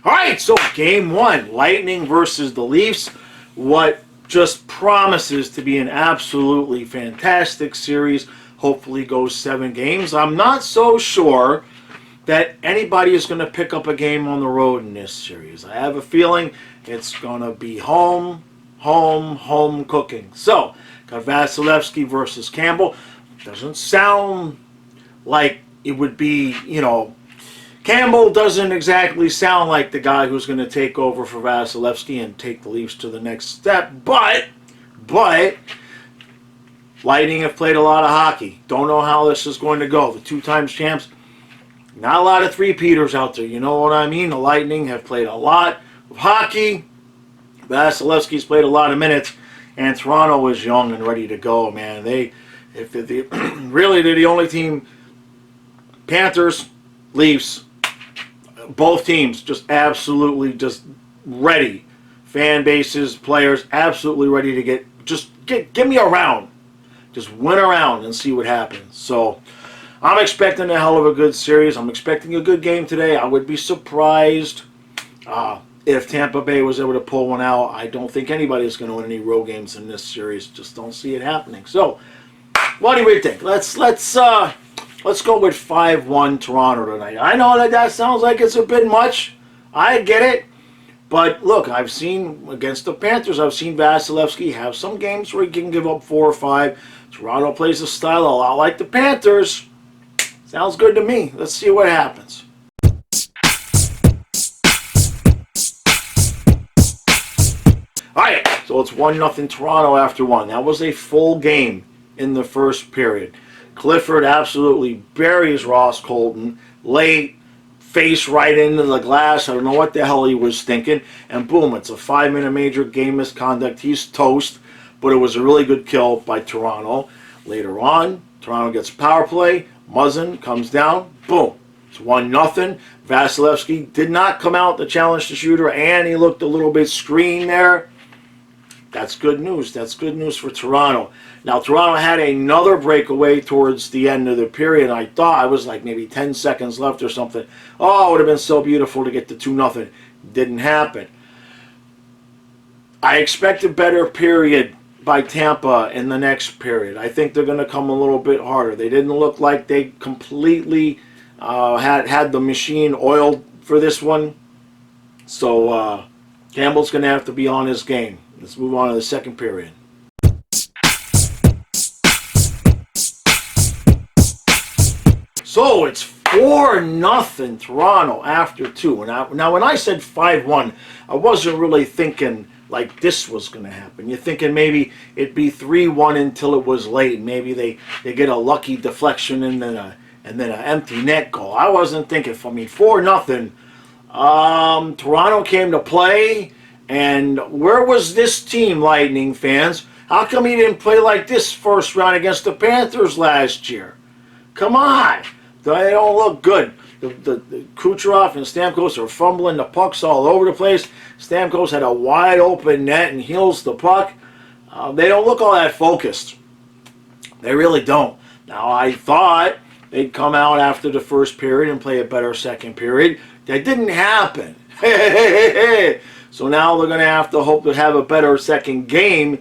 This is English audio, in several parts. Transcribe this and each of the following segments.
All right, so game one, Lightning versus the Leafs. What just promises to be an absolutely fantastic series. Hopefully goes 7 games. I'm not so sure that anybody is going to pick up a game on the road in this series. I have a feeling it's going to be home cooking. So, got Vasilevsky versus Campbell. Doesn't sound like it would be, Campbell doesn't exactly sound like the guy who's going to take over for Vasilevsky and take the Leafs to the next step. But, Lightning have played a lot of hockey. Don't know how this is going to go. The 2-time champs, not a lot of three-peaters out there. You know what I mean? The Lightning have played a lot of hockey. Vasilevsky's played a lot of minutes. And Toronto is young and ready to go, man. Really, they're the only team. Panthers, Leafs, both teams just absolutely just ready. Fan bases, players, absolutely ready to give me a round. Just win a round and see what happens. So I'm expecting a hell of a good series. I'm expecting a good game today. I would be surprised if Tampa Bay was able to pull one out. I don't think anybody's going to win any road games in this series. Just don't see it happening. So what do we think? Let's go with 5-1 Toronto tonight. I know that sounds like it's a bit much. I get it. But look, I've seen against the Panthers, I've seen Vasilevsky have some games where he can give up 4 or 5. Toronto plays a style a lot like the Panthers. Sounds good to me. Let's see what happens. All right, so it's 1-0 Toronto after 1. That was a full game in the first period. Clifford absolutely buries Ross Colton late, face right into the glass. I don't know what the hell he was thinking. And boom, it's a 5-minute major game misconduct. He's toast, but it was a really good kill by Toronto. Later on, Toronto gets power play. Muzzin comes down. Boom. It's 1-0. Vasilevsky did not come out to challenge the shooter, and he looked a little bit screened there. That's good news. That's good news for Toronto. Now, Toronto had another breakaway towards the end of the period. I thought I was like maybe 10 seconds left or something. Oh, it would have been so beautiful to get to 2-0. Didn't happen. I expect a better period by Tampa in the next period. I think they're going to come a little bit harder. They didn't look like they completely had the machine oiled for this one. So Campbell's going to have to be on his game. Let's move on to the second period. So it's 4-0 Toronto after 2. Now when I said 5-1, I wasn't really thinking like this was going to happen. You're thinking maybe it'd be 3-1 until it was late. Maybe they get a lucky deflection and then an empty net goal. I wasn't thinking. 4-0. Toronto came to play. And where was this team, Lightning fans? How come he didn't play like this first round against the Panthers last year? Come on. They don't look good. The Kucherov and Stamkos are fumbling the pucks all over the place. Stamkos had a wide open net and heels the puck. They don't look all that focused. They really don't. Now, I thought they'd come out after the first period and play a better second period. That didn't happen. So now they're going to have to hope to have a better second game.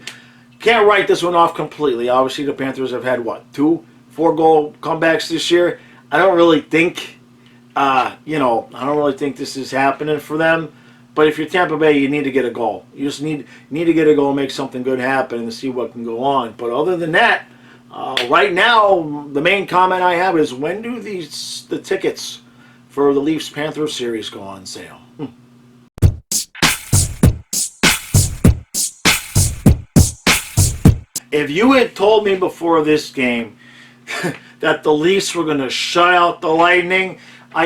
Can't write this one off completely. Obviously, the Panthers have had, 2 4-goal comebacks this year. I don't really think, I don't really think this is happening for them. But if you're Tampa Bay, you need to get a goal. You just need to get a goal and make something good happen and see what can go on. But other than that, right now, the main comment I have is when do the tickets for the Leafs-Panthers series go on sale? If you had told me before this game that the Leafs were going to shut out the Lightning,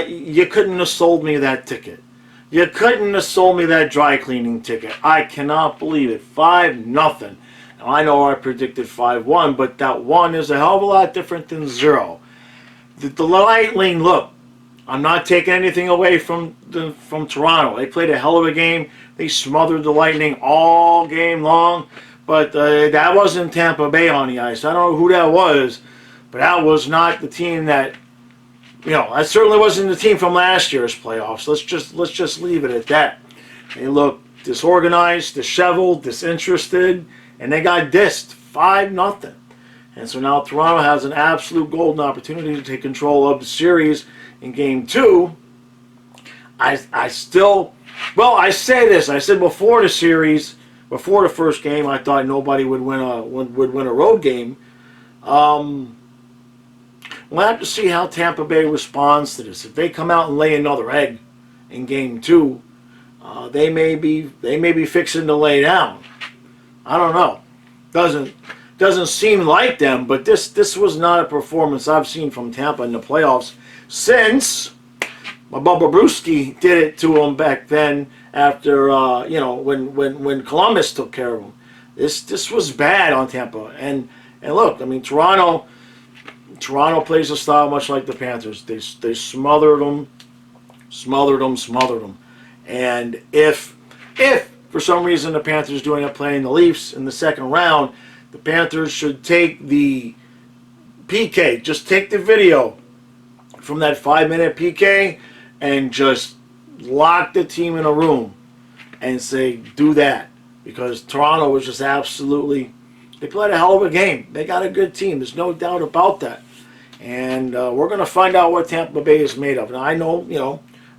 you couldn't have sold me that ticket. You couldn't have sold me that dry cleaning ticket. I cannot believe it. 5-0. Now, I know I predicted 5-1, but that 1 is a hell of a lot different than 0. The Lightning, look, I'm not taking anything away from Toronto. They played a hell of a game. They smothered the Lightning all game long. But that wasn't Tampa Bay on the ice. I don't know who that was, but that was not the team that that certainly wasn't the team from last year's playoffs. Let's just leave it at that. They look disorganized, disheveled, disinterested, and they got dissed 5-0. And so now Toronto has an absolute golden opportunity to take control of the series in Game 2. I say this. I said before the series, before the first game, I thought nobody would win a road game. We'll have to see how Tampa Bay responds to this. If they come out and lay another egg in Game 2, they may be fixing to lay down. I don't know. Doesn't seem like them, but this was not a performance I've seen from Tampa in the playoffs since my Bubba Brewski did it to them back then after when Columbus took care of them. This was bad on Tampa, and look, I mean Toronto plays a style much like the Panthers. They smothered them. And if for some reason the Panthers do end up playing the Leafs in the second round, the Panthers should take the PK, just take the video from that 5-minute PK and just lock the team in a room and say, do that. Because Toronto was just absolutely, they played a hell of a game. They got a good team. There's no doubt about that. And we're going to find out what Tampa Bay is made of. And I know,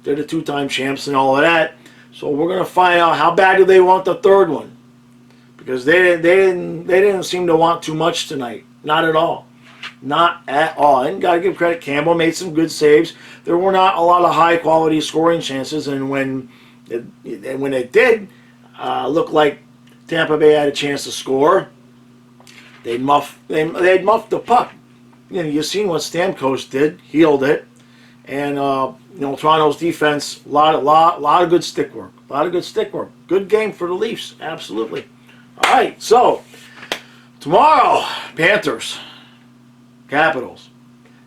they're the 2-time champs and all of that. So we're going to find out how bad do they want the third one. Because they didn't seem to want too much tonight. Not at all. Not at all. And got to give credit. Campbell made some good saves. There were not a lot of high-quality scoring chances. And when it did look like Tampa Bay had a chance to score, they'd muff the puck. You've seen what Stamkos did. Healed it. And, Toronto's defense, a lot of good stick work. Good game for the Leafs. Absolutely. All right, so tomorrow, Panthers, Capitals.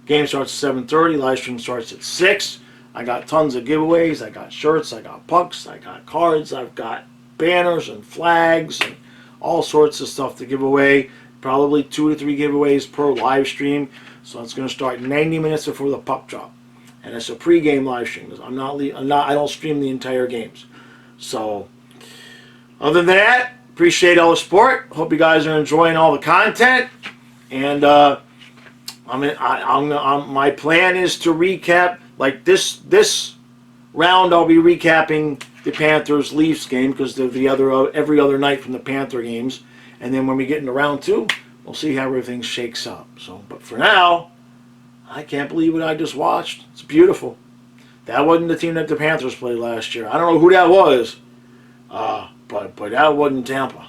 Game starts at 7:30. Live stream starts at 6. I got tons of giveaways. I got shirts. I got pucks. I got cards. I've got banners and flags and all sorts of stuff to give away. Probably 2 to 3 giveaways per live stream. So it's going to start 90 minutes before the puck drop. And it's a pre-game live stream. I don't stream the entire games. So, other than that, appreciate all the support. Hope you guys are enjoying all the content. And my plan is to recap like this round. I'll be recapping the Panthers Leafs game because every other night from the Panther games. And then when we get into round 2, we'll see how everything shakes up. So, but for now, I can't believe what I just watched. It's beautiful. That wasn't the team that the Panthers played last year. I don't know who that was, but that wasn't Tampa.